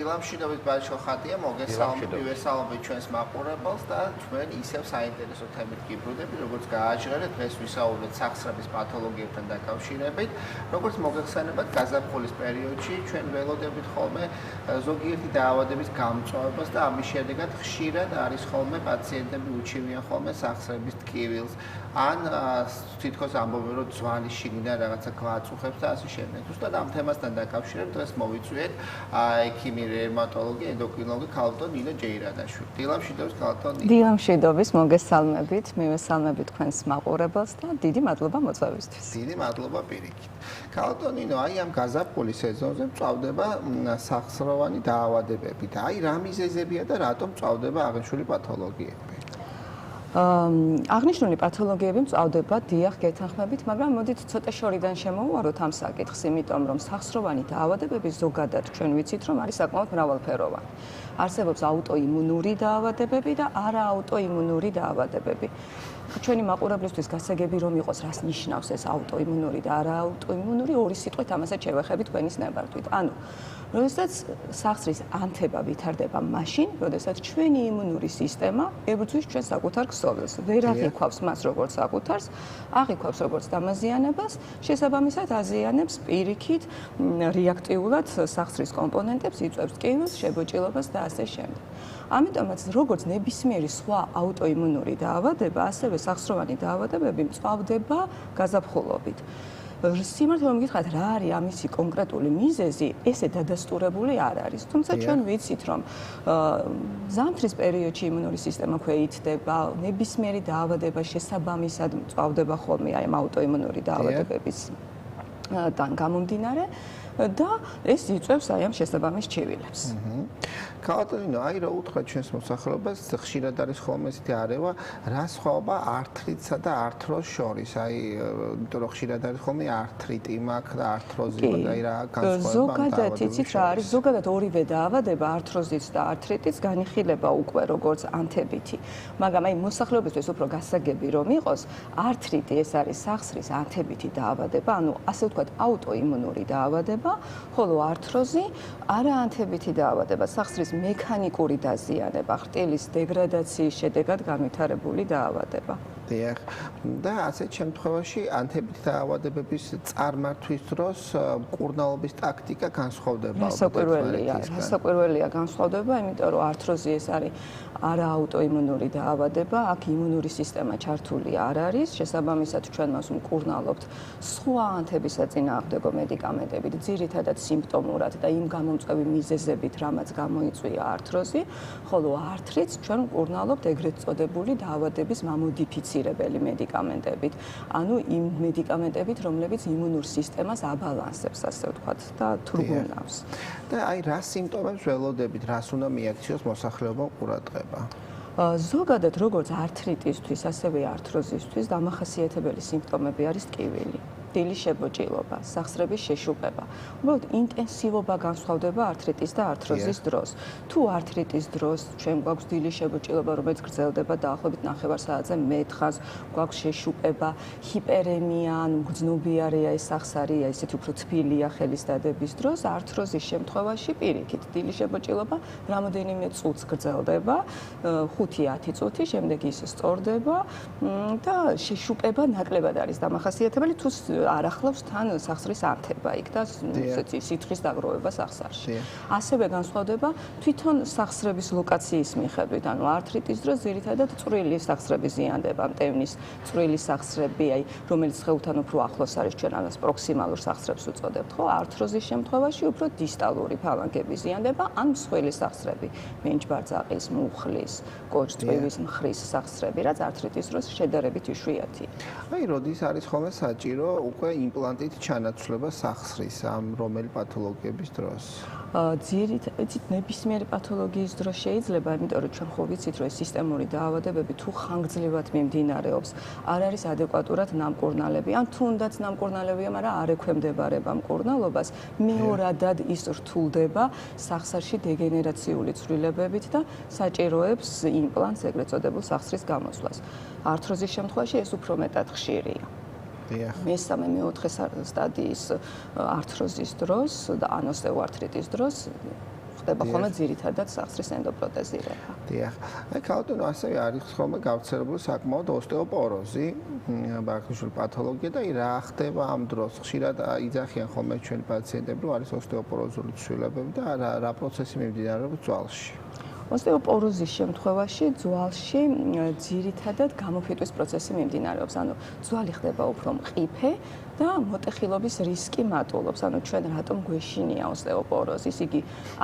დილამშვიდობით ბაჭო ხატია მოგესალმებით ჩვენს მაყურებელს და ჩვენ ისევ საინტერესო თემით გიბრუნდებით, როგორც გააჟღერეთ დღეს ვისაუბრეთ სახსრების პათოლოგიებთან დაკავშირებით, როგორც მოგეხსენებათ გაზაფხულის პერიოდში ჩვენ ველოდებით ხოლმე ზოგიერთი დაავადების გამწვავებას და ამის შედეგად ხშირად არის ხოლმე პაციენტები უჩივიან ხოლმე სახსრების ტკივილს ან თითქოს ამბობენ რომ ძვალი შიგნიდან რაღაცა გვაწუხებს და ასე შემდეგ. ზუსტად ამ თემასთან დაკავშირებით დღეს მოვიწვიეთ ექიმი რევმატოლოგი, ენდოკრინოლოგი ქალბატონ ნინო ჯეირადაშვილი. დილამშვიდობის ქალბატონ ნინო. დილამშვიდობის, მოგესალმებით, მივესალმებით თქვენს მაყურებელს და დიდი მადლობა მოწვევისთვის. დიდი მადლობა პირიქით. ქალბატონ ნინო, აი ამ გაზაფხულის სეზონზე მწვავდება სახსროვანი დაავადებები და აი რა მიზეზებია და რატომ მწვავდება აღნიშნული პათოლოგიები? აღნიშნული პათოლოგიები მწვავდება დიახ გეთანხმებით, მაგრამ მოდით ცოტა შორიდან შემოვუაროთ ამ საკითხს, იმიტომ რომ სახსროვანი დაავადებები ზოგადად ჩვენ ვიცით რომ არის საკმაოდ მრავალფეროვანი. არსებობს აუტოიმუნური დაავადებები და არააუტოიმუნური დაავადებები. ჩვენი მაყურებლისთვის გასაგები რომ იყოს რას ნიშნავს ეს აუტოიმუნური და არააუტოიმუნური, ორი სიტყვით ამასაც შევეხებით თქვენის ნებართვით. ანუ როდესაც სახსრის ანთება ვითარდება მაშინ, როდესაც ჩვენი იმუნური სისტემა ებრძვის ჩვენ საკუთარ ქსოვილს, ვერ აღიქვავს მას როგორც საკუთარს, აღიქვავს როგორც დამაზიანებას, შესაბამისად აზიანებს პირიქით რეაქტიულად სახსრის კომპონენტებს, იწვევს ტკივილს, შებოჭილობას და ასე შემდეგ. ამიტომაც როგორც ნებისმიერი სხვა აუტოიმუნური დაავადება, ასევე სახსროვანი დაავადებები მწვავდება გაზაფხულობით. სიმართლე რომ გითხრათ, რა არის ამისი კონკრეტული მიზეზი, ესე დადასტურებული არ არის. თუმცა ჩვენ ვიცით, რომ ზამთრის პერიოდში იმუნური სისტემა ქვეითდება, ნებისმიერი დაავადება შესაბამისად მწვავდება ხოლმე აი ამ აუტოიმუნური დაავადებებისგან გამომდინარე და ეს იწვევს აი ამ შესაბამის ჩივილებს. ქალბატონ ნინო, აი რა უთხრა ჩვენს მოსახლეობას, ხშირად არის ხოლმე ესეთი არევა, რა სხვაობა ართრიტსა და ართროს შორის? აი, იმიტომ რომ ხშირად არის ხოლმე ართრიტი მაქვს და ართროზი, აი რა განსხვავება? ზოგადად იცით რა არის? ზოგადად ორივე დაავადება, ართროზიც და ართრიტიც განიხილება უკვე როგორც ანთებითი. მაგრამ აი მოსახლეობისთვის უფრო გასაგები რომ იყოს, ართრიტი ეს არის სახსრის ანთებითი დაავადება, ანუ ასე ვთქვათ აუტოიმუნური დაავადება, ხოლო ართროზი არაანთებითი დაავადება, სახსრის მექანიკური დაზიანება, ხრტილის დეგრადაციის შედეგად განვითარებული დაავადება. დიახ. და ასეთ შემთხვევაში ანთებითი დაავადებების წარმართვის დროს მკურნალობის ტაქტიკა განსხვავდება. რასაკვირველია განსხვავდება, იმიტომ რომ ართროზი ეს არის არააუტოიმუნური დაავადება, აქ იმუნური სისტემა ჩართული არ არის, შესაბამისად ჩვენ მას მკურნალობთ სხვა ანთების საწინააღმდეგო მედიკამენტებით, ძირითადად სიმპტომურად და იმ გამომწვევი მიზეზებით, რამაც გამოიწვია ართროზი, ხოლო ართრიტს ჩვენ მკურნალობთ ეგრეთ წოდებული დაავადების მამოდიფიცირებელი მედიკამენტებით, ანუ იმ მედიკამენტებით, რომლებიც იმუნურ სისტემას აბალანსებს, ასე ვთქვათ, და თურგუნავს. და აი რა სიმპტომებს ველოდებით, რას უნდა მიაქციოს მოსახლეობამ ყურადღება? ზოგადად როგორც ართრიტისთვის, ასევე ართროზისთვის დამახასიათებელი სიმპტომები არის ტკივილი, დილის შებოჭილობა, სახსრების შეშუპება. უბრალოდ ინტენსივობა განსხვავდება ართრიტის და ართროზის დროს. თუ ართრიტის დროს ჩვენ გვაქვს დილის შებოჭილობა, რომელიც გრძელდება დაახლოებით 9 საათზე მეტ-ხანს, გვაქვს შეშუპება, ჰიპერემია, ანუ გრძნობიარეა ეს სახსარი, ისეთი უფრო თბილია ხელის დადების დროს, ართროზის შემთხვევაში პირიქით დილის შებოჭილობა რამოდენიმე წუთს გრძელდება, 5-10 წუთი, შემდეგ ის სწორდება და შეშუპება ნაკლებად არის დამახასიათებელი, თუ არ ახლავს თან სახსრის ანთება იქ და ესეთი სითხის დაგროვება სახსარში. ასევე განსხვავდება თვითონ სახსრების ლოკაციის მიხედვით, ანუ ართრიტის დროს ძირითადად წვრილი სახსრები ზიანდება, მტევნის წვრილი სახსრები, აი რომელიც სხეულთან უფრო ახლოს არის, ჩვენ ამას პროქსიმალურ სახსრებს უწოდებთ, ხო? ართროზის შემთხვევაში უფრო დისტალური ფალანგები ზიანდება, ან მსხვილი სახსრები, მენჯბარძაყის, მუხლის, კოჭწვივის მხრის სახსრები, რაც ართრიტის დროს შედარებით იშვიათია. აი, როდის არის ხოლმე საჭირო უკვე იმპლანტით ჩანაცვლება სახსრის ამ რომელი პათოლოგიების დროს? ძირითადად ნებისმიერი პათოლოგიის დროს შეიძლება, იმიტომ რომ ჩვენ ხო ვიცით, რომ ეს სისტემური დაავადებები თუ ხანგრძლივად მიმდინარეობს, არ არის ადეკვატურად ნამკურნალები, ან თუნდაც ნამკურნალებია, მაგრამ არ ექვემდებარება მკურნალობას, მეორადად ის რთულდება სახსარში დეგენერაციული ცვლილებებით და საჭიროებს იმპლანტს, ეგრეთ წოდებულ სახსრის გამოსვლას. ართროზის შემთხვევაში ეს უფრო მეტად ხშირია. მესამე მეოთხე სტადიის ართროზის დროს და ან ოსტეოართრიტის დროს ხდება ხოლმე ძირითადად სახსრის ენდოპროტეზირება. დიახ. აი ქალბატონო ასევე არის ხოლმე გავრცელებული საკმაოდ ოსტეოპოროზი, ბარგნიშვილ პათოლოგია და რა ხდება ამ დროს? ხშირად იძახიან ხოლმე ჩვენი პაციენტები, რომ არის ოსტეოპოროზული ცვლილებები და რა პროცესი მიმდინარეობს ძვალში. ოსტეოპოროზის შემთხვევაში ძვალში ძირითადად გამოფიტვის პროცესი მიმდინარეობს. ანუ ძვალი ხდება უფრო მყიფე და მოტეხილობის რისკი მატულობს. ანუ ჩვენ რატომ გვეშინია ოსტეოპოროზი? იგი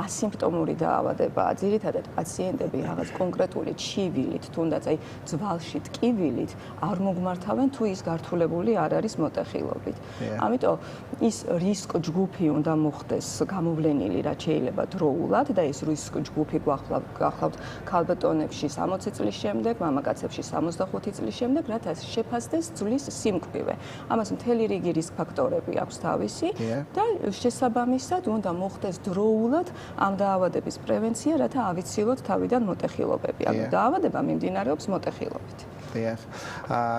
ასიმპტომური დაავადებაა. ძირითადად პაციენტები რაღაც კონკრეტული ჩივილით, თუნდაც აი ძვალში ტკივილით არ მოგმართავენ თუ ის გართულებული არ არის მოტეხილობით. ამიტომ ის რისკ ჯგუფი უნდა მოხდეს გამოვლენილი, რაც შეიძლება დროულად და ეს რისკ ჯგუფი გახლავთ ქალბატონებში 60 წლის შემდეგ, მამაკაცებში 65 წლის შემდეგ, რათა შეფასდეს ძვლის სიმკვრივე. ამას მთელი რიგი რისკ ფაქტორები აქვს თავისი და შესაბამისად უნდა მოხდეს დროულად ამ დაავადების პრევენცია, რათა ავიცილოთ თავიდან მოტეხილობები. ანუ დაავადება მიმდინარეობს მოტეხილობით. დიახ.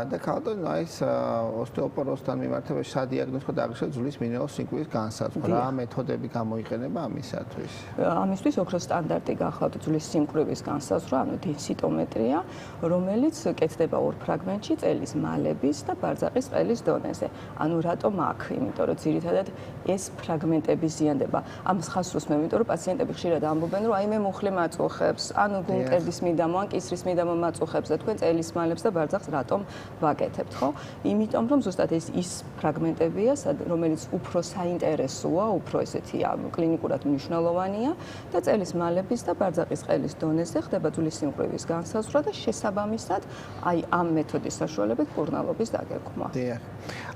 და ქალბატონო ეს ოსტეოპოროზთან მიმართებაში სადიაგნოზო დაგროვა ძვლის მინერალურ სიმკვრივის განსაზღვრა. რა მეთოდები გამოიყენება ამისათვის? ამისთვის ოქროს სტანდარტი გახლავთ ძვლის სიმკვრივის განსაზღვრა, ანუ დენსიტომეტრია, რომელიც კეთდება ორ ფრაგმენტში წელის მალების და ბარძაყის ყელის დონეზე. ანუ რატომ აქ? იმიტომ რომ ძირითადად ეს ფრაგმენტები ზიანდება. ამ ხასროს მე იმიტომ რომ პაციენტები ხშირად ამბობენ, რომ აი მე მუხლი მაწუხებს, ანუ გულმკერდის მიდამო, ან კისრის მიდამო მაწუხებს და თქვენ წელის მალებს და ბარძაყს რატომ ვაკეთებთ, ხო? იმიტომ რომ ზუსტად ის ფრაგმენტებია, რომელიც უფრო საინტერესოა, უფრო ესეთია კლინიკურად მნიშვნელოვანია და წელის მალების და ბარძაყის ყელის დონეზე ხდება ძვლის სიმკვრივის განსაზღვრა და შესაბამისად აი ამ მეთოდის საშუალებით კურნალობის დაგეგმვა. დიახ.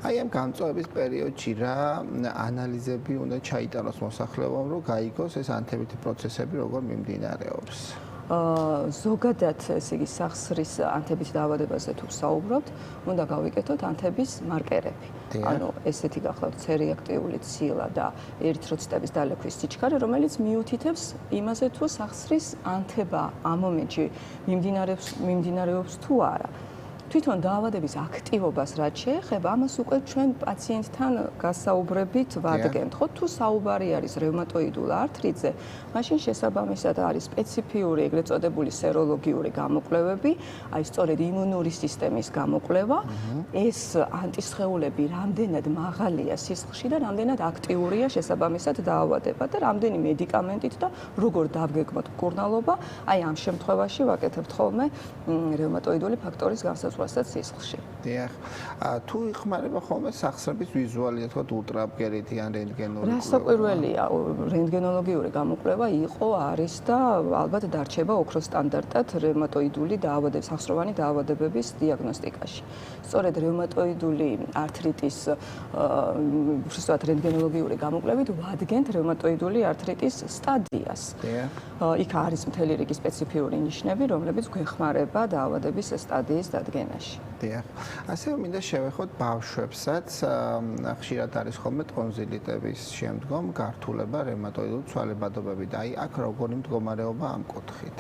აი ამ გამწვავების პერიოდში რა ანალიზები უნდა ჩაიტაროს მოსახლეობამ, რომ გაიგოს ეს ანთებითი პროცესები როგორ მიმდინარეობს? ზოგადად ესე იგი სახსრის ანთების დაავადებაზე თუ საუბრობთ, უნდა გავიკეთოთ ანთების მარკერები. ანუ ესეთი გახლავთ C-რეაქტიული ცილა და ერითროციტების დალექვის სიჩქარე, რომელიც მიუთითებს იმაზე თუ სახსრის ანთება ამ მომენტში მიმდინარეობს თუ არა. თვითონ დაავადების აქტივობას რაც შეეხება, ამას უკვე ჩვენ პაციენტთან გასაუბრებით ვადგენთ, ხო? თუ საუბარი არის რევმატოიდულ ართრიტზე, მაშინ შესაბამისად არის სპეციფიური ეგრეთ წოდებული სეროლოგიური გამოკვლევები, აი სწორედ იმუნური სისტემის გამოკვლევა, ეს ანტისხეულები რამდენად მაღალია სისხლში და რამდენად აქტიურია შესაბამისად დაავადება და რამდენი მედიკამენტით და როგორ დავგეგმოთ მკურნალობა, აი ამ შემთხვევაში ვაკეთებთ ხოლმე რევმატოიდული ფაქტორის განსაზღვრას სისხლში. დიახ. თუ იხმარება ხოლმე სახსრების ვიზუალია, თქო ულტრაბგერითი ან რენტგენოლოგიური. რასაკვირველია, რენტგენოლოგიური გამოკვლევა იყო, არის და ალბათ დარჩება ოქროს სტანდარტად რევმატოიდული დაავადების, სახსროვანი დაავადებების დიაგნოსტიკაში. სწორედ რევმატოიდული ართრიტის უბრალოდ რენტგენოლოგიური გამოკვლევით ვადგენთ რევმატოიდული ართრიტის სტადიას. იქ არის მთელი რიგი სპეციფიური ნიშნები, რომლებიც გვეხმარება დაავადების სტადიის დადგენაში. დიახ. ასევე მინდა შევეხოთ ბავშვებსაც, ხშირად არის ხოლმე ტონზილიტების შემდგომ გართულება რევმატოიდული ცვალებადობები და აი აქ როგორი მდგომარეობა ამ კუთხით?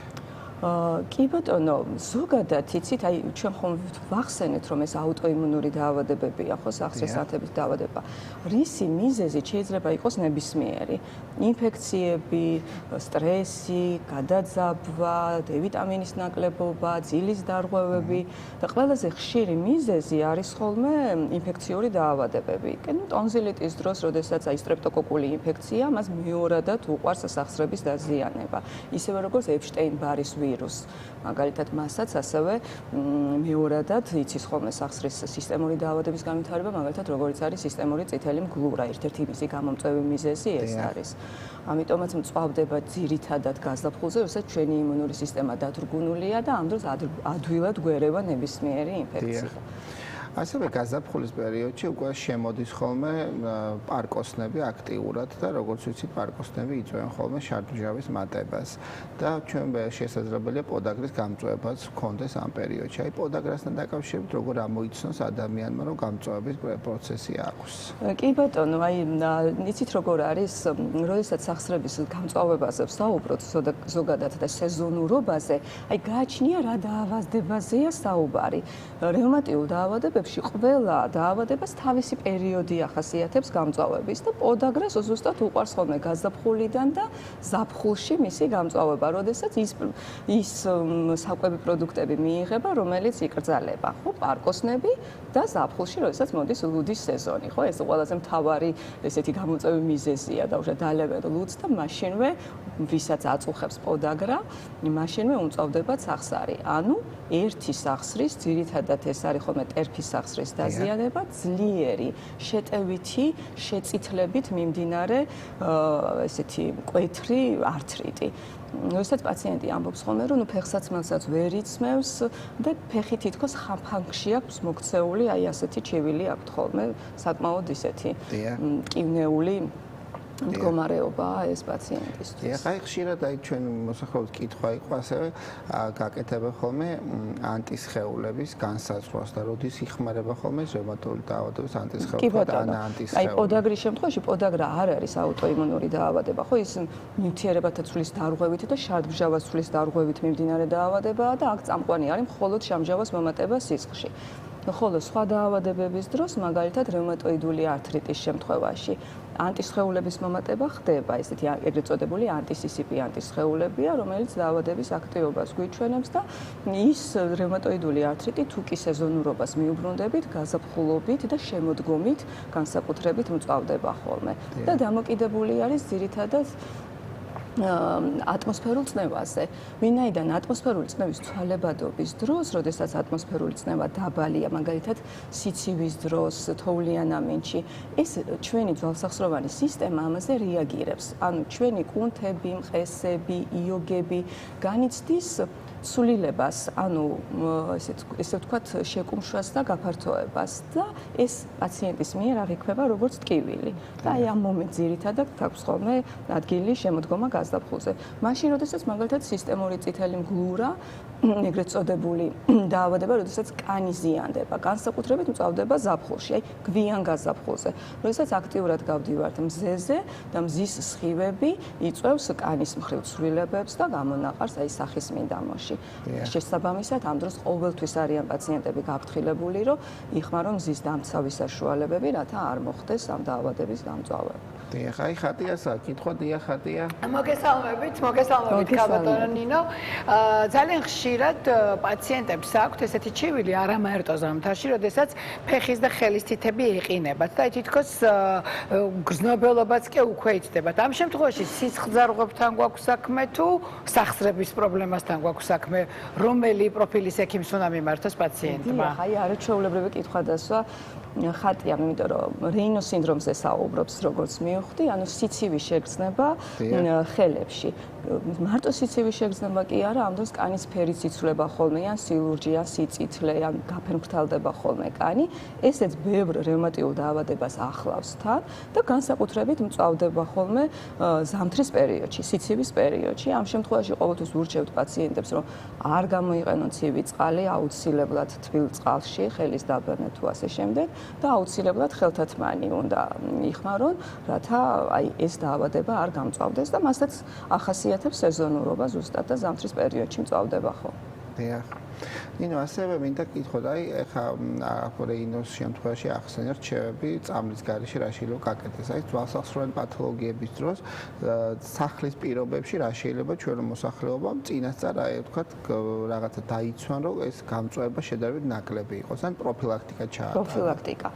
კი ბატონო, ზოგადად იცით, აი ჩვენ ხომ ვახსენეთ, რომ ეს აუტოიმუნური დაავადებებია, ხო, სახსრის ანთების დაავადება. რისი მიზეზი შეიძლება იყოს ნებისმიერი? ინფექციები, სტრესი, გადაძაბვა, D ვიტამინის ნაკლებობა, ძილის დარღვევები და ყველაზე ხშირი მიზეზი არის ხოლმე ინფექციური დაავადებები. ტონზილიტის დროს, როდესაც აი სტრეპტოკოკული ინფექცია, მას მეორადად უყვარს სახსრების დაზიანება. ისევე როგორც ეპშტეინ-ბარის ვირუს. მაგალითად, მასაც ასევე მეორადად იცის ხოლმე სახსრის სისტემური დაავადების განვითარება, მაგალითად, როგორიც არის სისტემური წითელი მგლურა, ერთ-ერთი მისი გამომწვევი მიზეზი ეს არის. ამიტომაც მწვავდება ძირითადად გაზაფხულზე, როდესაც ჩვენი იმუნური სისტემა დათრგუნულია და ამ დროს ადვილად გვერევა ნებისმიერი ინფექცია. ასევე გაზაფხულის პერიოდში უკვე შემოდის ხოლმე პარკოსნები აქტიურად და როგორც ვიცით, პარკოსნები იწვევენ ხოლმე შარდმჟავის მატებას და ჩვენ შესაძლებელია პოდაგრის გამწვევებაც ჰქონდეს ამ პერიოდში. აი პოდაგრასთან დაკავშირებით როგორ ამოიცნოს ადამიანმა, რომ გამწვევების პროცესი აქვს? კი ბატონო, აი იცით როგორ არის, როდესაც სახსრების გამწვავებაზე ვსაუბრობთ ზოგადად და სეზონურობაზე, აი გააჩნია რა დაავადებაზეა საუბარი. რევმატიულ დაავადებებში მოხელეებში ყველა დაავადებას თავისი პერიოდი ახასიათებს გამწვავების და პოდაგრას ზუსტად უყვარს ხოლმე გაზაფხულიდან და ზაფხულში მისი გამწვავება, როდესაც ის საკვები პროდუქტები მიიღება, რომელიც იკრძალება, ხო, პარკოსნები და ზაფხულში, როდესაც მოდის ლუდის სეზონი, ხო, ეს ყველაზე მთავარი ესეთი გამოწვევი მიზეზია და უშა დალებენ ლუდს და მაშინვე ვისაც აწუხებს პოდაგრა, მაშინვე უმწავდება სახსარი. ანუ ერთი სახსრის, ძირითადად ეს არის ხოლმე ტერფის სახსრის დაზიანება, ძლიერი შეტევითი შეწითლებით მიმდინარე ესეთი მკვეთრი ართრიტი. როდესაც პაციენტი ამბობს ხოლმე, რომ ფეხსაცმელსაც ვერ იწმევს და ფეხი თითქოს ხაფანგში აქვს მოქცეული, აი ასეთი ჩივილი აქვს ხოლმე, საკმაოდ ისეთი მტკივნეული მდგომარეობაა ეს პაციენტისთვის. ახლა ხშირად აი ჩვენ მოსახლეობის კითხვა იყო ასევე გაკეთება ხოლმე ანტისხეულების განსაზღვრას და როდის იხმარება ხოლმე რევმატული დაავადების ანტისხეულთა და ანტისხეული. აი პოდაგრის შემთხვევაში პოდაგრა არ არის აუტოიმუნური დაავადება, ხო ის ნივთიერებათა ცვლის დარღვევით და შარდმჟავას ცვლის დარღვევით მიმდინარე დაავადებაა და აქ წამყვანი არის მხოლოდ შამჟავას მომატება სისხლში. ხოლო სხვა დაავადებების დროს, მაგალითად რევმატოიდული ართრიტის შემთხვევაში, ანტისხეულების მომატება ხდება, ესეთი ეგრეთ წოდებული ანტისისიპი ანტისხეულებია, რომელიც დაავადების აქტივობას გვიჩვენებს და ის რევმატოიდული ართრიტი თუ კი სეზონურობას მიუბრუნდებით, გაზაფხულობით და შემოდგომით განსაკუთრებით მწვავდება ხოლმე. და დამოკიდებული არის ძირითადად ატმოსფერულ წნევაზე. ვინაიდან ატმოსფერული წნევის ცვალებადობის დროს, როდესაც ატმოსფერული წნევა დაბალია, მაგალითად სიცივის დროს, თოვლიან ამინდში, ეს ჩვენი ძვალსახსროვანი სისტემა ამაზე რეაგირებს. ანუ ჩვენი კუნთები, მყესები, იოგები განიცდის ცვლილებას, ანუ ესე ვთქვათ, შეკუმშვას და გაფართოებას და ეს პაციენტის მიერ აღიქვება როგორც ტკივილი. და აი ამ მომენტს ძირითადად აქვს ხოლმე ადგილი შემოდგომა გაზაფხულზე. მაშინ, როდესაც მაგალითად სისტემური წითელი მგლურა, ეგრეთ წოდებული დაავადება, როდესაც კანი ზიანდება, განსაკუთრებით მწვავდება ზაფხულში, აი გვიან გაზაფხულზე. როდესაც აქტიურად გავდივართ მზეზე და მზის სხივები იწვევს კანის მხრივ ცვლილებებს და გამონაყარს აი სახისმინდამოში. შესაბამისად, ამ დროს ყოველთვის არიან პაციენტები გაფრთხილებული, რომ იხმარონ მზის დამცავის საშუალებები, რათა არ მოხდეს ამ დაავადების გამწვავება. დიახ, აი ხატიასა, კითხვა დიახ ხატია. მოგესალმებით, კაბატონო ნინო. ძალიან ხშირად პაციენტებს აქვთ ესეთი ჩივილი არამარტო ზამთარში, როდესაც ფეხის და ხელის თითები ეყინებათ და თითქოს გრძნობელობაც კი უკვე იცდებათ. ამ შემთხვევაში სისხლძარღვებთან გვაქვს საქმე თუ სახსრების პრობლემასთან გვაქვს საქმე, რომელი პროფილის ექიმს უნდა მიმართოს პაციენტმა? დიახ, აი არაჩვეულებრივი კითხვა დასვა ხატია, იმიტომ რომ რეინოს სინდრომზე საუბრობს, როგორც მივხვდი, ანუ სიცივის შეგრძნება ხელებში. მარტო სიცივის შეგრძნება კი არა, ამ დროს კანის ფერიც იცვლება ხოლმე, ან სილურჯი, ან სიწითლე, ან გაფერმფრთალდება ხოლმე კანი. ესეც ბევრ რევმატიულ დაავადებას ახლავს თან და განსაკუთრებით მწვავდება ხოლმე ზამთრის პერიოდში, სიცივის პერიოდში. ამ შემთხვევაში ყოველთვის ვურჩევთ პაციენტებს, რომ არ გამოიყენონ ცივი წყალი, აუცილებლად თბილ წყალში, ხელის დაბანე თუ ასე შემდეგ და აუცილებლად ხელთათმანი უნდა იხმარონ, რათა აი ეს დაავადება არ გამწვავდეს და მასაც ახასიათებს სეზონურობა ზუსტად და ზამთრის პერიოდში მწვავდება ხო. დიახ. ნინო, ასევე მინდა კითხოთ, აი ეხა რეინოს შემთხვევაში ახსენე რჩევები წამლის გარეშე რა შეიძლება გაკეთდეს. აი ძვალსახსროვანი პათოლოგიების დროს სახლის პირობებში რა შეიძლება ჩვენო მოსახლეობამ წინასწარ აი ვთქვათ რაღაცა დაიცვან, რომ ეს გამწვავება შედარებით ნაკლები იყოს, ან პროფილაქტიკა ჩაატაროს. პროფილაქტიკა.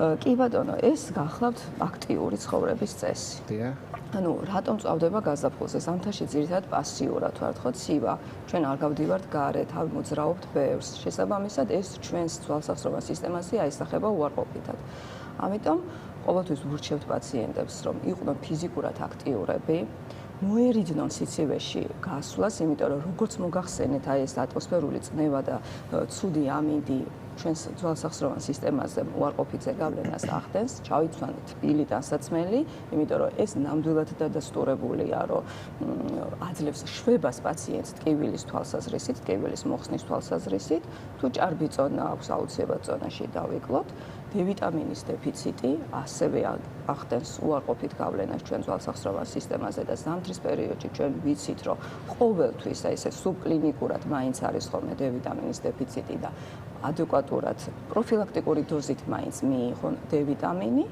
კი ბატონო, ეს გახლავთ აქტიური ცხოვრების წესი. დიახ. ანუ რატომ წავდება გაზაფხულზე? ზამთარში ძირითადად პასიურად ვართ, ხო, ცივა. ჩვენ არ გავდივართ გარეთ, არ მოძრაობთ ბევრს. შესაბამისად, ეს ჩვენს ძვალსახსროვან სისტემაზე აისახება უარყოფითად. ამიტომ ყოველთვის ვურჩევთ პაციენტებს, რომ იყვნენ ფიზიკურად აქტიურები, მოერიდნენ სიცივეში გასვლას, იმიტომ რომ როგორც მოგახსენეთ, აი ეს ატმოსფერული წნევა და ცუდი ამინდი ჩვენს ძვალსახსროვან სისტემაზე უარყოფით ზეგავლენას ახდენს, ჩავიცვანეთ თბილი დასაცმელი, იმიტომ რომ ეს ნამდვილად დადასტურებულია, რომ აძლევს შვებას პაციენტს ტკივილის თვალსაზრისით, ტკივილის მოხსნის თვალსაზრისით, თუ ჭარბი წონა აქვს აუცილებლად წონაში დავიკლოთ. D-ვიტამინის დეფიციტი ასევე ახდენს უარყოფით გავლენას ჩვენ ძვალსახსროვან სისტემაზე და ზამთრის პერიოდში ჩვენ ვიცით, რომ ყოველთვის აი ესე სუბკლინიკურად მაინც არის ხოლმე D-ვიტამინის დეფიციტი და ადეკვატურად პროფილაქტიკური დოზით მაინც მიიღონ D-ვიტამინი.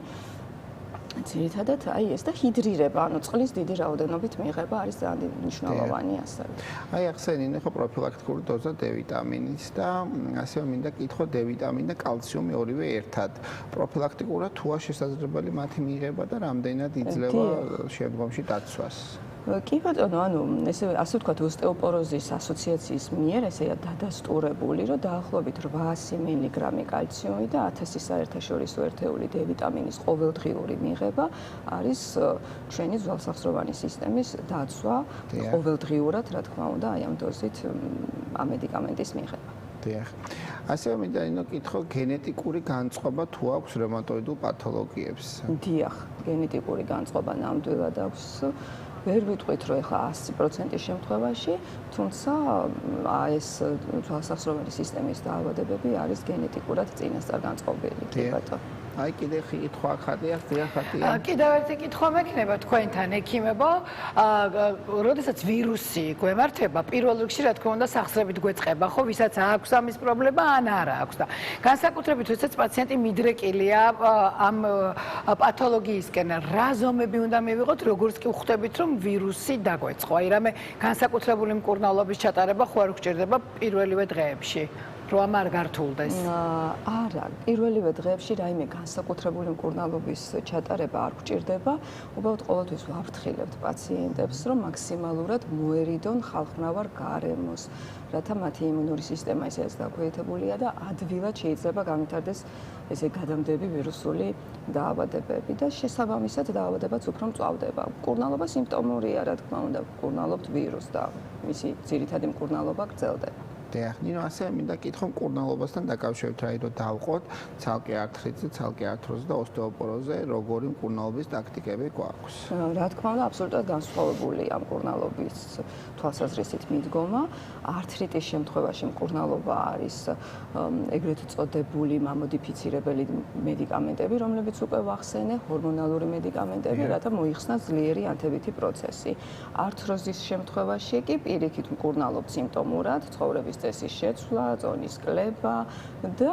ძირითადად აი ეს და ჰიდრირება, ანუ წყლის დიდი რაოდენობით მიღება არის ძალიან მნიშვნელოვანი ასევე. აი ახსენინე ხო პროფილაქტიკური დოზა D-ვიტამინის და ასევე მინდა კითხო D-ვიტამინი და კალციუმი ორივე ერთად. პროფილაქტიკურად თუა შესაძლებელი მათი მიღება და რამდენად იძლევა შემდგომში დაცვას. კი ბატონო, ანუ ესე ასე ვთქვათ, ოსტეოპოროზის ასოციაციის მიერ ესეა დადასტურებული, რომ დაახლოებით 800 მილიგრამი კალციუმი და 1000 საერთაშორისო ერთეული D-ვიტამინის ყოველდღიური მიღება არის ჩვენი ძვალსახსროვანი სისტემის დაცვა ყოველდღიურად, რა თქმა უნდა, აი ამ დოზით ამ მედიკამენტის მიღება. დიახ. ასევე მინდა კითხო, გენეტიკური განწყობა თუ აქვს რევმატოიდულ პათოლოგიებს? დიახ, გენეტიკური განწყობა ნამდვილად აქვს. ვერ ვიტყვით, რომ ეხლა 100% შემთხვევაში, თუმცა ეს ძვალსახსროვანი სისტემის დაავადებები არის გენეტიკურად წინასწარ განწყობილი. კი ბატონო. აი კიდე კითხვა ხადია, ხადია. კიდევ ერთი კითხვა მექნება თქვენთან, ექიმებო. როდესაც ვირუსი გვემართება, პირველ რიგში რა თქმა უნდა სახსრებით გვეწყება, ხო, ვისაც აქვს ამის პრობლემა, ან არა აქვს და განსაკუთრებით როდესაც პაციენტი მიდრეკილია ამ პათოლოგიისკენ, რა ზომები უნდა მივიღოთ, როგორც კი ვხვდებით, რომ ვირუსი დაგვეწყო. აი რამე განსაკუთრებული მკურნალობის ჩატარება ხო არ გჭირდება პირველივე დღეებში? რომ არ გართულდეს. არა, პირველივე დღეებში რაიმე განსაკუთრებული მკურნალობის ჩატარება არ გჭირდება. უბრალოდ ყოველთვის ვაფრთხილებთ პაციენტებს, რომ მაქსიმალურად მოერიდონ ხალხმრავარ გარემოს, რათა მათი იმუნური სისტემა ისედაც დაქვეითებულია და ადვილად შეიძლება განვითარდეს ესე გადამდები ვირუსული დაავადებები და შესაბამისად დაავადებაც უფრო მწვავდება. მკურნალობა სიმპტომურია, რა თქმა უნდა, ვკურნალობთ ვირუსს და მისი ძირითადი მკურნალობა გრძელდება. დიახ, ნინო, ასევე მინდა კითხო მკურნალობასთან დაკავშირებით, რაი რომ დავყოთ ცალკე ართრიტზე, ცალკე ართროზზე და ოსტეოპოროზზე, როგორი მკურნალობის ტაქტიკები გვაქვს? რა თქმა უნდა, აბსოლუტურად განსხვავებულია მკურნალობის თვალსაზრისით მიდგომა. ართრიტის შემთხვევაში მკურნალობა არის ეგრეთ წოდებული მამოდიფიცირებელი მედიკამენტები, რომლებიც უკვე ვახსენე, ჰორმონალური მედიკამენტები, რათა მოიხსნას ძლიერი ანთებითი პროცესი. ართროზის შემთხვევაში კი პირიქით მკურნალობთ სიმპტომურად, ცხოვრების წესის შეცვლა, ზონის კლება და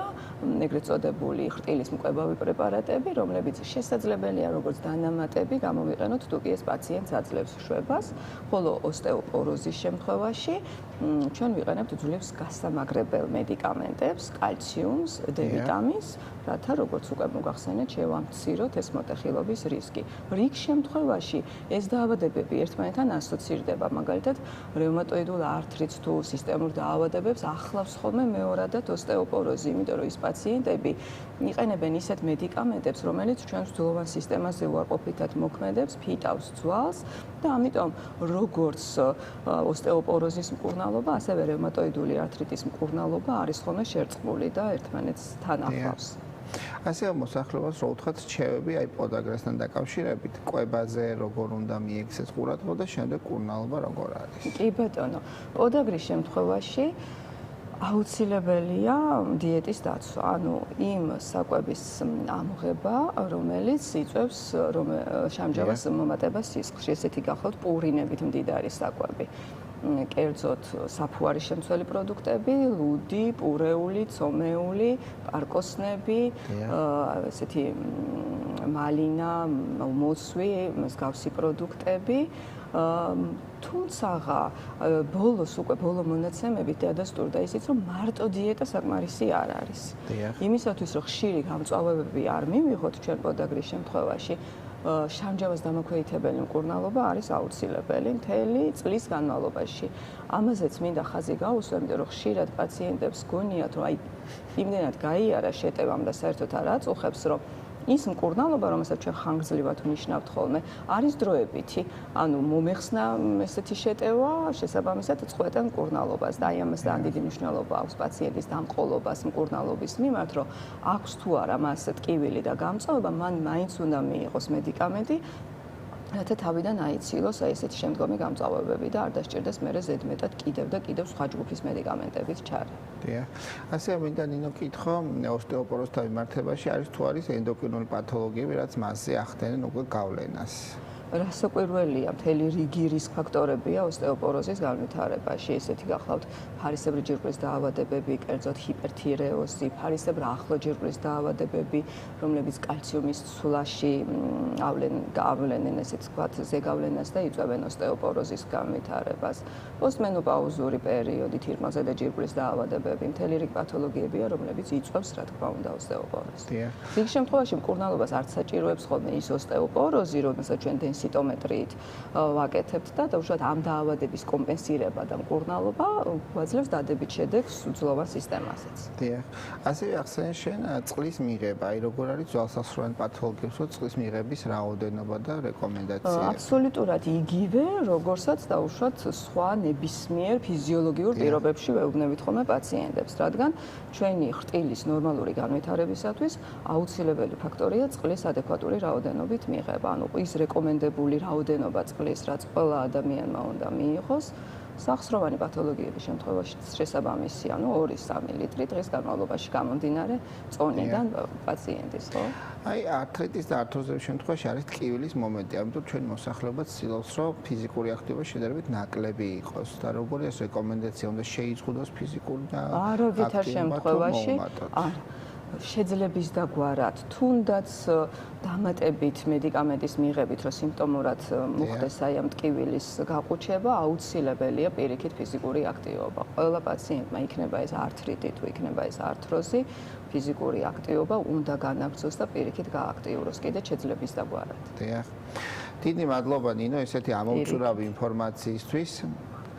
ეგრეთ წოდებული ხრტილის მკვებავი პრეპარატები, რომლებიც შესაძლებელია როგორც დანამატები გამოვიყენოთ, თუ კი ეს პაციენტს აძლევს შვებას, ხოლო ოსტეოპოროზის შემთხვევაში ჩვენ ვიყენებთ ძვლებს გასამაგრებელ მედიკამენტებს, კალციუმს, D-ვიტამინს, რათა როგორც უკვე მოგახსენეთ, შევამციროთ ეს მოტეხილობის რისკი. რიგ შემთხვევაში ეს დაავადებები ერთმანეთთან ასოცირდება, მაგალითად, რევმატოიდულ ართრიტს თუ სისტემურ დაავადებებს ახლავს ხოლმე მეორადად ოსტეოპოროზი, იმიტომ რომ ის პაციენტები იყენებენ ისეთ მედიკამენტებს, რომელიც ჩვენს ძვლოვან სისტემაზე უარყოფითად მოქმედებს, ფიტავს ძვალს და ამიტომ როგორც ოსტეოპოროზის მკურნალობა, ასევე რევმატოიდული ართრიტის მკურნალობა არის ხოლმე შერწყმული და ერთმანეთთან ახლავს. ასევე მოსახლეობას რო ვთქვათ რჩევები აი პოდაგრასთან დაკავშირებით, კვებაზე როგორ უნდა მიექცეს ყურადღება და შემდეგ მკურნალობა როგორ არის? კი ბატონო, პოდაგრის შემთხვევაში აუცილებელია დიეტის დაცვა, ანუ იმ საკვების ამოღება, რომელიც იწვევს შამჯავას მომატებას სისხლში, ესეთი გახლავთ პურინებით მდიდარი საკვები. კერძოდ საფუარი შემცველი პროდუქტები, ლუდი, პურეული, ცომეული, პარკოსნები, ესეთი მალინა, მოსვი, მსგავსი პროდუქტები. თუმცა ბოლოს უკვე ბოლო მონაცემებით დადასტურდა ისიც, რომ მარტო დიეტა საკმარისი არ არის. იმისათვის, რომ ხშირი გამწვავებები არ მივიღოთ ჩვენ პოდაგრის შემთხვევაში, შამჯავას დამოქვეითებელი მკურნალობა არის აუცილებელი მთელი წლის განმავლობაში. ამაზეც მინდა ხაზი გაუსვა, იმიტომ რომ ხშირად პაციენტებს გონიათ, რომ აი იმდენად გაიარა შეტევამ და საერთოდ არ აწუხებს, რომ ის მკურნალობა, რომელსაც ჩვენ ხანგრძლივად ვნიშნავთ ხოლმე, არის დროებითი. ანუ მომეხსნა ესეთი შეტევა, შესაბამისად წყვეტენ მკურნალობას და აი ამას ძალიან დიდი მნიშვნელობა აქვს პაციენტის დამყოლობას მკურნალობის მიმართ, რომ აქვს თუ არა მას ტკივილი და გამწვავება, მან მაინც უნდა მიიღოს მედიკამენტი, რათა თავიდან აიცილოს აი ესეთი შემდგომი გამწვავებები და არ დასჭირდეს მერე ზედმეტად კიდევ და კიდევ სხვა ჯგუფის მედიკამენტების ჩარე. დიახ. ასევე მინდა ნინო კითხო, ოსტეოპოროზთან მიმართებაში არის თუ არის ენდოკრინული პათოლოგიები, რაც მასზე ახდენენ უკვე გავლენას? რასაკვირველია, მთელი რიგი რისკ ფაქტორებია ოსტეოპოროზის განვითარებაში. ესეთი გახლავთ ფარისებრი ჯირკვლის დაავადებები, კერძოდ ჰიპერთირეოზი, ფარისებრ ახლო ჯირკვლის დაავადებები, რომლებიც კალციუმის ცვლაში ავლენენ ესე ვთქვათ ზეგავლენას და იწვევენ ოსტეოპოროზის განვითარებას. პოსტმენოპაუზური პერიოდი, თირკმელზედა ჯირკვლის დაავადებები, მთელი რიგი პათოლოგიებია, რომლებიც იწვევს რა თქმა უნდა ოსტეოპოროზს. იქ შემთხვევაში მკურნალობას არც საჭიროებს ხოლმე ის ოსტეოპოროზი, რომელსაც ჩვენ დენსიტომეტრიით ვაკეთებთ და უშუალოდ ამ დაავადების კომპენსირება და მკურნალობა გვაძლევს დადებით შედეგს უძლოვან სისტემაზეც. დიახ. ასევე ახსენე შენ წყლის მიღება, აი როგორ არის ძვალსახსროვანი პათოლოგიებს, წყლის მიღების რაოდენობა და რეკომენდაციები. აბსოლუტურად იგივე, როგორცაც დაუშვათ სხვა ნებისმიერ ფიზიოლოგიურ პირობებში ვეუბნებით ხოლმე პაციენტებს, რადგან ჩვენი ხრტილის ნორმალური განვითარებისათვის აუცილებელი ფაქტორია წყლის ადეკვატური რაოდენობით მიღება. ანუ ის რეკომენდებული რაოდენობა წყლის, რაც ყველა ადამიანმა უნდა მიიღოს, სახსროვანი პათოლოგიების შემთხვევაში შესაბამისი, ანუ 2-3 ლიტრი დღის განმავლობაში გამომდინარე წონიდან პაციენტის, ხო? აი, ართრიტის და ართროზების შემთხვევაში არის ტკივილის მომენტი, ამიტომ ჩვენ მოსახლებად ცდილობს, რომ ფიზიკური აქტივობა შედარებით ნაკლები იყოს და როგორი ეს რეკომენდაცია უნდა შეიზღუდოს ფიზიკური და არავითარ შემთხვევაში შეძლების დაგვარად, თუნდაც დამატებით მედიკამენტის მიღებით, რომ სიმპტომურად მოხდეს აი ამ ტკივილის გაყუჩება, აუცილებელია პირიქით ფიზიკური აქტივობა. ყველა პაციენტმა იქნება ეს ართრიტი, თუ იქნება ეს ართროზი, ფიზიკური აქტივობა უნდა განაგრძოს და პირიქით გააქტიუროს კიდე შეძლების დაგვარად. დიახ. დიდი მადლობა ნინო, ესეთი ამოუწურავი ინფორმაციისთვის.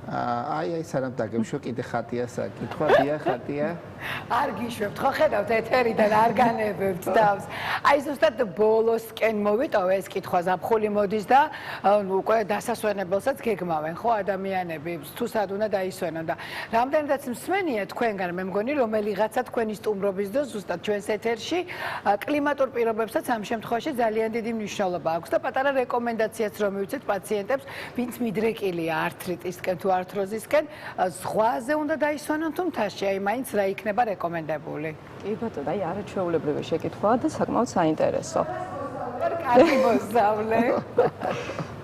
აი სანამ დაგემშვიდ კიდე ხატია საკითხვა, დიახ ხატია. არ გიშვებთ, ხო ხედავთ ეთერიდან არ განებებთ თავს. აი ზუსტად ბოლოსკენ მოვიტოვე ეს კითხვა, ზაფხული მოდის და უკვე დასასვენებელსაც გეგმავენ, ხო ადამიანები, თუ სად უნდა დაისვენონ და რამდენადაც მსმენია თქვენგან, მე მგონი რომელიღაცა თქვენი სტუმრობის დროს ზუსტად ჩვენს ეთერში კლიმატურ პირობებსაც ამ შემთხვევაში ძალიან დიდი მნიშვნელობა აქვს და პატარა რეკომენდაციაც რომ მივიცეთ პაციენტებს, ვინც მიდრეკილია ართრიტისკენ თუ ართროზისკენ, ზღვაზე უნდა დაისვენონ თუ მთაში, აი მაინც რა იქნება რეკომენდებული. კი ბატონო, აი არაჩვეულებრივი შეკითხვაა და საკმაოდ საინტერესო. კარგი მოსწავლე.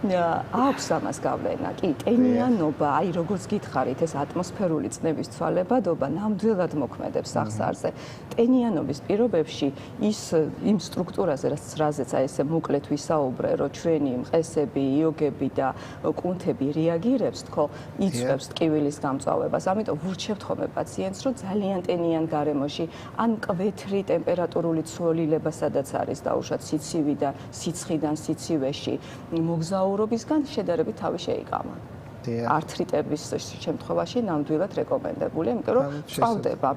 აქვს ამას გავლენა. კი, ტენიანობა, აი როგორც გითხარით, ეს ატმოსფერული წნევის ცვალებადობა ნამდვილად მოქმედებს სახსარზე. ტენიანობის პირობებში ის იმ სტრუქტურაზე, რაზეც აი ესე მოკლედ ვისაუბრე, რომ ჩვენი მყესები, იოგები და კუნთები რეაგირებს, თქო, იწვევს ტკივილის გამწვავებას. ამიტომ ვურჩევთ ხოლმე პაციენტს, რომ ძალიან ტენიან გარემოში, ან მკვეთრი ტემპერატურული ცვლილება, სადაც არის დაუშვათ სიცივიდან, სიცხიდან სიცივეში, მოგზაურობისგან შედარებით თავი შეიკამა. ართრიტების შემთხვევაში ნამდვილად რეკომენდებული, იმიტომ რომ წავდება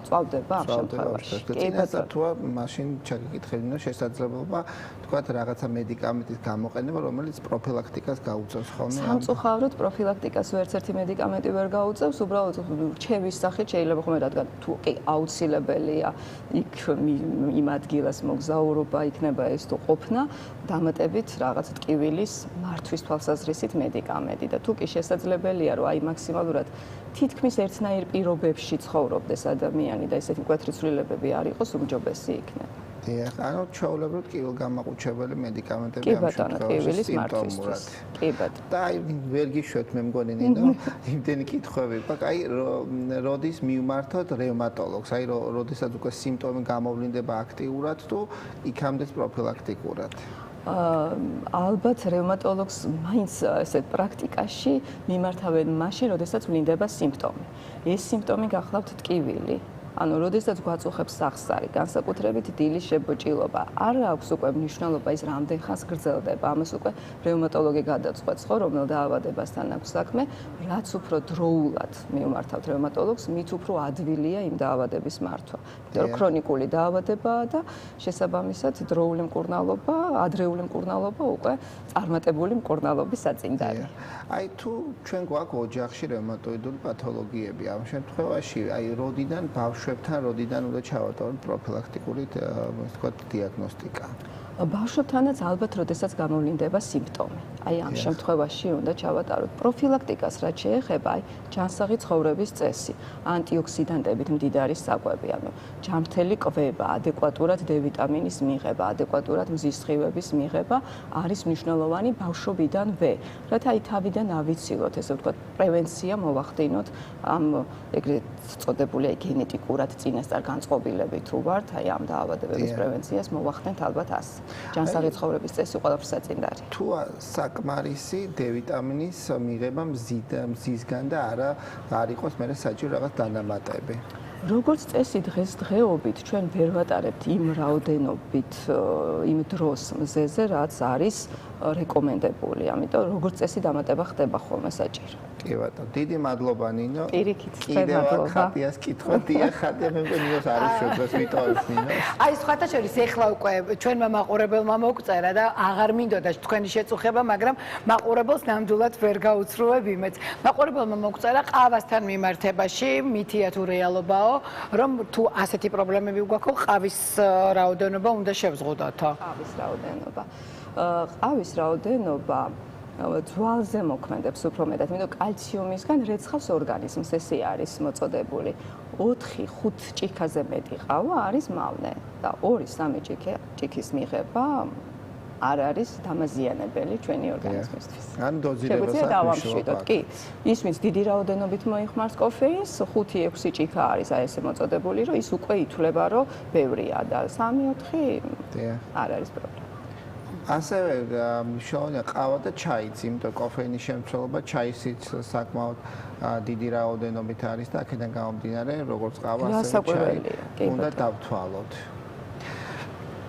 ამ შემთხვევაში. კი ბატონო, თუ მაშინ ჩაგიკითხებინა შესაძლებლობა, თქვათ რაღაცა მედიკამენტის გამოყენება, რომელიც პროფილაქტიკას გაუწევს ხოლმე. სამწუხაროდ პროფილაქტიკას ვერცერთი მედიკამენტი ვერ გაუწევს, უბრალოდ რჩევის სახით შეიძლება ხოლმე, რადგან თუ კი აუცილებელია იქ იმ ადგილას მოგზაურობა, იქნება ეს თუ ყოფნა, დამატებით რაღაც ტკივილის მართვის თვალსაზრისით მედიკამენტი და თუ კი შესაძლებელია რომ აი მაქსიმალურად თითქმის ერთნაირ პირობებში ცხოვრობდეს ადამიანი და ესეთი მკვეთრი ცვლილებები არ იყოს, უმჯობესი იქნება. დიახ, ანუ ჩვეულებრივ ტკივილგამაყუჩებელი მედიკამენტები ამ შემთხვევაში სიმპტომურად. კი ბატონო. და აი ვერ გიშვებთ მე მგონი ნინო, იმდენი კითხვები გვაქვს, აი როდის მივმართოთ რევმატოლოგს, აი როდესაც უკვე სიმპტომი გამოვლინდება აქტიურად თუ იქამდე პროფილაქტიკურად. ალბათ რევმატოლოგს მაინც ესე პრაქტიკაში მიმართავენ მაშინ, როდესაც ვლინდება სიმპტომი. ეს სიმპტომი გახლავთ ტკივილი. ანუ როდესაც გვაწუხებს სახსარი, განსაკუთრებით დილის შებოჭილობა, არ აქვს უკვე მნიშვნელობა ის რამდენ ხანს გრძელდება. ამას უკვე რევმატოლოგი გადაწყვეტს, ხო, რომელ დაავადებასთან აქვს საქმე, რაც უფრო დროულად მივმართავთ რევმატოლოგს, მით უფრო ადვილია იმ დაავადების მართვა. იმიტომ რომ ქრონიკული დაავადებაა და შესაბამისად დროული მკურნალობა, ადრეული მკურნალობა უკვე წარმატებული მკურნალობის საწინდარი. აი თუ ჩვენ გვაქვს ოჯახში რევმატოიდული პათოლოგიები, ამ შემთხვევაში აი როდიდან ბავშვებთან როდიდან უნდა ჩავატაროთ პროფილაქტიკური, ასე ვთქვათ, დიაგნოსტიკა? ბავშვებთანაც ალბათ როდესაც გამოვლინდება სიმპტომი. აი ამ შემთხვევაში უნდა ჩავატაროთ პროფილაქტიკას, რაც შეეხება აი ჯანსაღი ცხოვრების წესი, ანტიოქსიდანტებით მდიდარი საკვები, ანუ ჯანმრთელი კვება, ადეკვატურად D ვიტამინის მიღება, ადეკვატურად მზის სხივების მიღება არის მნიშვნელოვანი ბავშვობიდანვე, რათა აი თავიდან ავიცილოთ, ესე ვთქვათ, პრევენცია მოვახდინოთ ამ ეგრეთ წოდებული აი გენეტიკურად წინასწარ განწყობილები თუ ვართ, აი ამ დაავადებების პრევენციას მოვახდენთ ალბათ ასე. ჯანსაღი ცხოვრების წესი ყველაფერს საწინდარი. თუ საკმარისი D ვიტამინის მიღება მზისგან და არ იყოს მე საჭირო რაღაც დანამატები. როგორც წესი დღესდღეობით ჩვენ ვერ ვატარებთ იმ რაოდენობით იმ დროს მზეზე, რაც არის რეკომენდებული. ამიტომ როგორც წესი დამატება ხდება ხოლმე საჭირო. კი ბატონო, დიდი მადლობა ნინო. პირიქით, კიდევ ხატიას კითხვა დია ხატია მე მგონი ნინოს არის შეგდოს ვიტოვებს ნინო. აი სხვათა შორის ეხლა უკვე ჩვენმა მაყურებელმა მოგწერა და აღარ მინდოდა თქვენი შეწუხება, მაგრამ მაყურებელს ნამდვილად ვერ გაუცრუებ იმედს. მაყურებელმა მოგწერა ყავასთან მიმართებაში, მითია თუ რეალობაო, რომ თუ ასეთი პრობლემები გვაქვს, ყავის რაოდენობა უნდა შევზღუდოთო. ყავის რაოდენობა ძვალზე მოქმედებს უფრო მეტად, იმიტომ კალციუმისგან რეცხავს ორგანიზმს, ესე არის მოწოდებული. 4-5 ჭიქაზე მეტი ყავა არის მავნე და 2-3 ჭიქის მიღება არ არის დამაზიანებელი ჩვენი ორგანიზმისთვის. ან დოზირებას დავამშვიდოთ, კი. ისმის დიდი რაოდენობით მოიხმარს კოფეინს, 5-6 ჭიქა არის აი ესე მოწოდებული, რომ ის უკვე ითვლება, რომ ბევრია და 3-4 არ არის პრობლემა. ასევე მნიშვნელოვანია ყავა და ჩაიც, იმიტომ კოფეინის შემცველობა ჩაისიც საკმაოდ დიდი რაოდენობით არის და აქედან გამომდინარე, როგორც ყავა, ასევე ჩაი უნდა დავთვალოთ.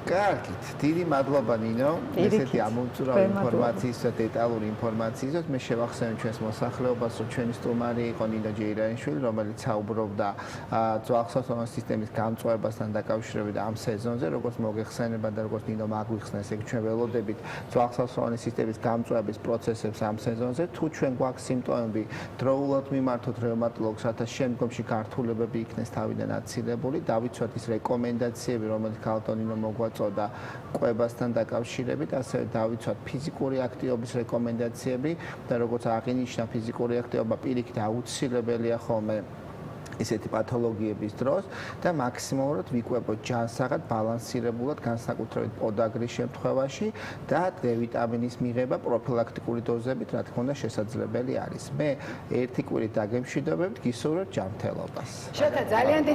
კარგით, დიდი მადლობა ნინო, ესეთი ამოწურავი ინფორმაციის და დეტალური ინფორმაციისთვის. მე შევახსენებ ჩვენს მოსახლეობას, რომ ჩვენი სტუმარი იყო ნინო ჯეირანიშვილი, რომელიც საუბრობდა ძვალხსასროლო სისტემის გამწვავებასთან დაკავშირებით ამ სეზონზე, როგორც მოგეხსენება და როგორც ნინო მაგვიხსნეს, ეგ ჩვენ ველოდებით ძვალხსასროლო სისტემის გამწვავების პროცესებს ამ სეზონზე. თუ ჩვენ გვაქვს სიმპტომები, დროულად მიმართოთ რევმატოლოგს, რათა შემდგომში გართულებები იქნეს თავიდან აცილებული, დავიცვათ ის რეკომენდაციები, რომელიც ქალტონინო მოგვაწოდა და კვებასთან დაკავშირებით, ასევე დავიცვათ ფიზიკური აქტივობის რეკომენდაციები და როგორც აღინიშნა ფიზიკური აქტივობა პირიქით აუცილებელია ხოლმე ესეთი პათოლოგიების დროს და მაქსიმალურად ვიკვებოთ ჯანსაღად, ბალანსირებულად, განსაკუთრებით პოდაგრის შემთხვევაში და D ვიტამინის მიღება პროფილაქტიკური დოზებით, რა თქმა უნდა, შესაძლებელი არის. მე ერთი კვირით დაგემშვიდობებთ, გისურვებთ ჯანმრთელობას. შოთა ძალიან დიდი